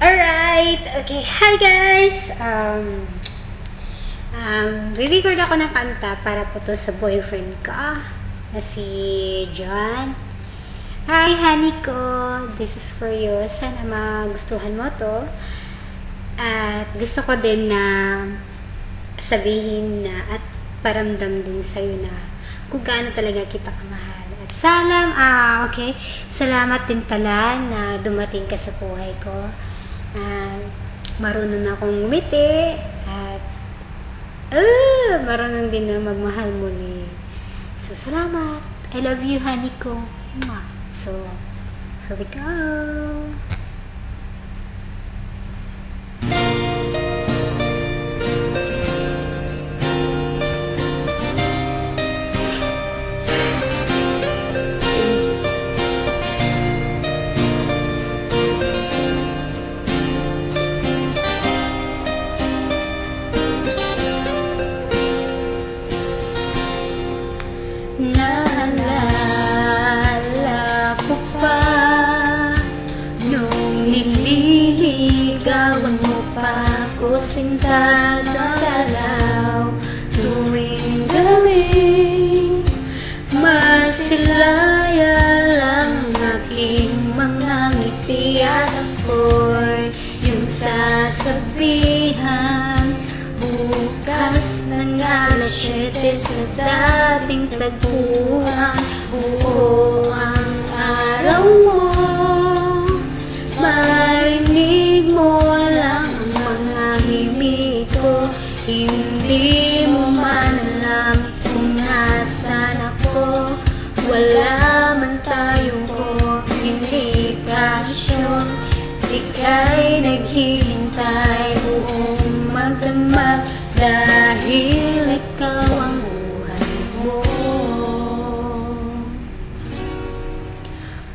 Alright, okay. Hi guys! Re-record ako ng kanta para po to sa boyfriend ko na si John. Hi honey ko, this is for you. Sana magustuhan mo to. At gusto ko din na sabihin na at paramdam din sa'yo na kung gaano talaga kita kamahal. At salamat din pala na dumating ka sa buhay ko. Marunong na akong ngumiti at marunong din na magmahal muli. So, salamat. I love you, honey ko. Mwah. So, here we go. Naalala ko pa nung nililigawan mo pa ako, sinta na dalaw tuwing gabi. Masilaya lang ang aking mga ngiti at ako'y yung sasabihan. Bukas ng alas 7 sa dating tagpuan, buo ang araw mo. Marinig mo lang ang mga himig ko. Hindi mo man alam kung nasan ako. Wala man tayong komunikasyon. Ika'y naghihintay buong magdamag dahil ikaw ang buhay mo.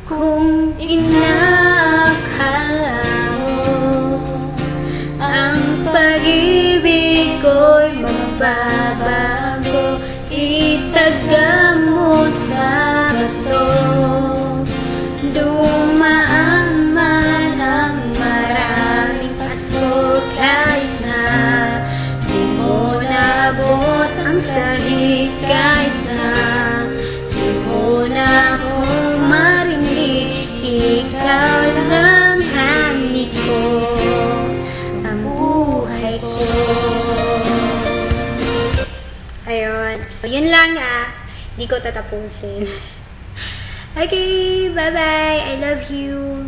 Kung inakala mo ang pag-ibig ko'y magbabago, itaga mo sa bato. Dumaan man ang maraming pasko, kahit na di mo naabot ang sahig, kahit na di mo na ako marinig. Ikaw lang honey ko, ang buhay ko. Ayun, so yun lang hindi ko tatapusin. Okay, bye-bye. I love you.